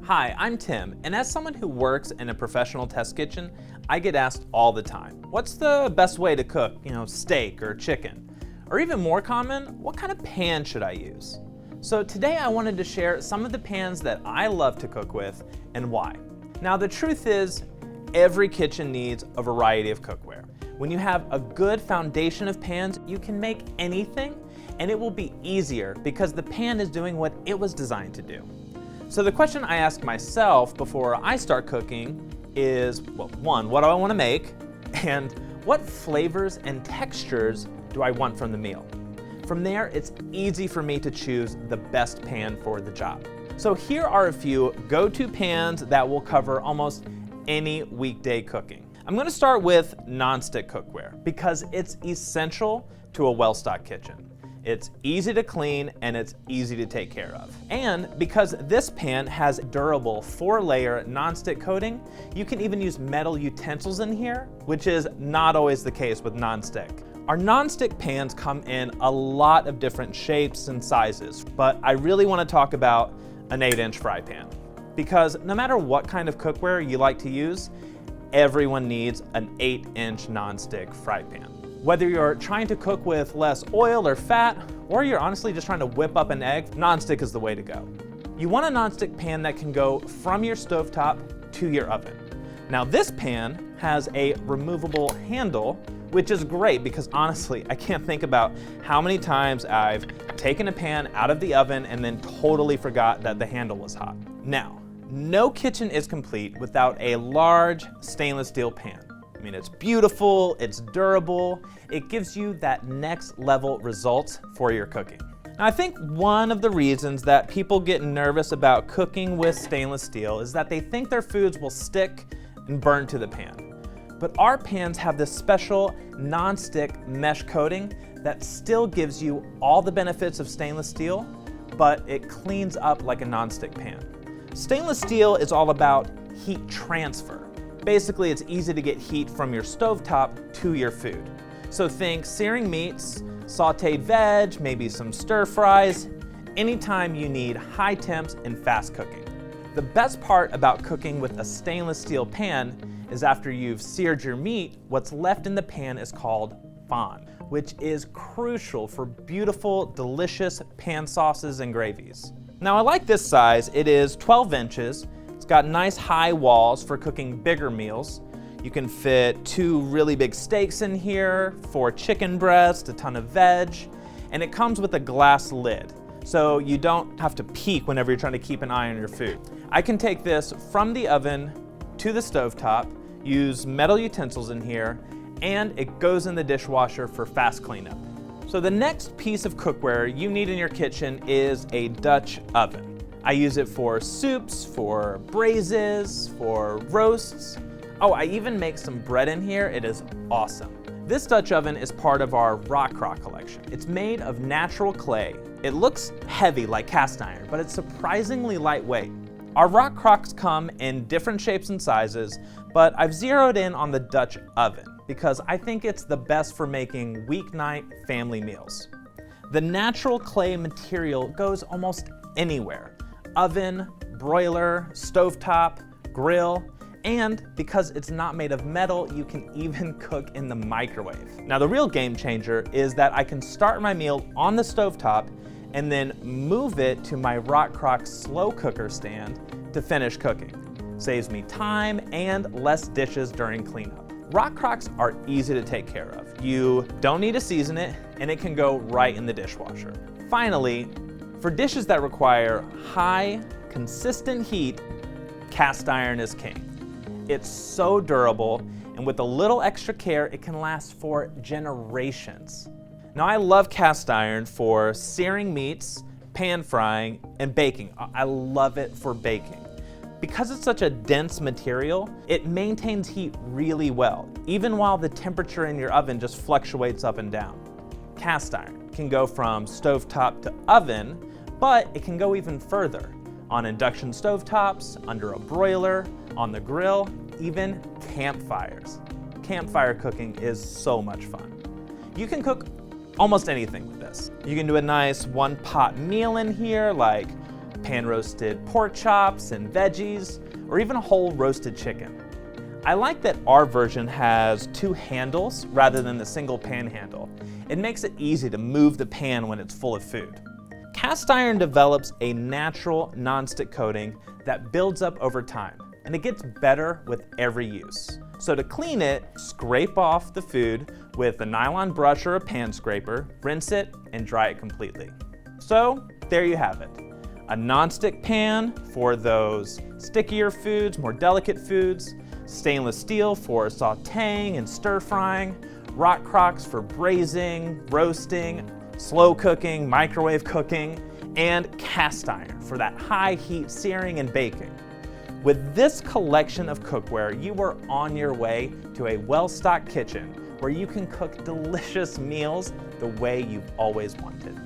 Hi, I'm Tim, and as someone who works in a professional test kitchen, I get asked all the time, what's the best way to cook, steak or chicken? Or even more common, what kind of pan should I use? So today I wanted to share some of the pans that I love to cook with and why. Now the truth is, every kitchen needs a variety of cookware. When you have a good foundation of pans, you can make anything, and it will be easier because the pan is doing what it was designed to do. So the question I ask myself before I start cooking is, well, one, what do I want to make? And what flavors and textures do I want from the meal? From there, it's easy for me to choose the best pan for the job. So here are a few go-to pans that will cover almost any weekday cooking. I'm going to start with nonstick cookware because it's essential to a well-stocked kitchen. It's easy to clean and it's easy to take care of. And because this pan has durable 4-layer nonstick coating, you can even use metal utensils in here, which is not always the case with nonstick. Our nonstick pans come in a lot of different shapes and sizes, but I really want to talk about an 8-inch fry pan. Because no matter what kind of cookware you like to use, everyone needs an 8-inch nonstick fry pan. Whether you're trying to cook with less oil or fat, or you're honestly just trying to whip up an egg, nonstick is the way to go. You want a nonstick pan that can go from your stovetop to your oven. Now this pan has a removable handle, which is great because honestly, I can't think about how many times I've taken a pan out of the oven and then totally forgot that the handle was hot. Now, no kitchen is complete without a large stainless steel pan. I mean, it's beautiful, it's durable, it gives you that next level results for your cooking. Now, I think one of the reasons that people get nervous about cooking with stainless steel is that they think their foods will stick and burn to the pan. But our pans have this special non-stick mesh coating that still gives you all the benefits of stainless steel, but it cleans up like a non-stick pan. Stainless steel is all about heat transfer. Basically, it's easy to get heat from your stovetop to your food. So think searing meats, sauteed veg, maybe some stir fries, anytime you need high temps and fast cooking. The best part about cooking with a stainless steel pan is after you've seared your meat, what's left in the pan is called fond, which is crucial for beautiful, delicious pan sauces and gravies. Now I like this size. It is 12 inches. It's got nice high walls for cooking bigger meals. You can fit 2 really big steaks in here, 4 chicken breasts, a ton of veg, and it comes with a glass lid, so you don't have to peek whenever you're trying to keep an eye on your food. I can take this from the oven to the stovetop, use metal utensils in here, and it goes in the dishwasher for fast cleanup. So the next piece of cookware you need in your kitchen is a Dutch oven. I use it for soups, for braises, for roasts. Oh, I even make some bread in here. It is awesome. This Dutch oven is part of our rock crock collection. It's made of natural clay. It looks heavy like cast iron, but it's surprisingly lightweight. Our rock crocks come in different shapes and sizes, but I've zeroed in on the Dutch oven because I think it's the best for making weeknight family meals. The natural clay material goes almost anywhere. Oven, broiler, stovetop, grill, and because it's not made of metal, you can even cook in the microwave. Now the real game changer is that I can start my meal on the stovetop and then move it to my rock crock slow cooker stand to finish cooking. Saves me time and less dishes during cleanup. Rock crocks are easy to take care of. You don't need to season it, and it can go right in the dishwasher. Finally, for dishes that require high, consistent heat, cast iron is king. It's so durable, and with a little extra care, it can last for generations. Now, I love cast iron for searing meats, pan frying, and baking. I love it for baking. Because it's such a dense material, it maintains heat really well, even while the temperature in your oven just fluctuates up and down. Cast iron can go from stovetop to oven, but it can go even further on induction stovetops, under a broiler, on the grill, even campfires. Campfire cooking is so much fun. You can cook almost anything with this. You can do a nice one-pot meal in here, like pan-roasted pork chops and veggies, or even a whole roasted chicken. I like that our version has 2 handles rather than the single pan handle. It makes it easy to move the pan when it's full of food. Cast iron develops a natural nonstick coating that builds up over time, and it gets better with every use. So to clean it, scrape off the food with a nylon brush or a pan scraper, rinse it, and dry it completely. So there you have it. A nonstick pan for those stickier foods, more delicate foods, stainless steel for sautéing and stir frying, rock crocks for braising, roasting, slow cooking, microwave cooking, and cast iron for that high heat searing and baking. With this collection of cookware, you are on your way to a well-stocked kitchen where you can cook delicious meals the way you've always wanted.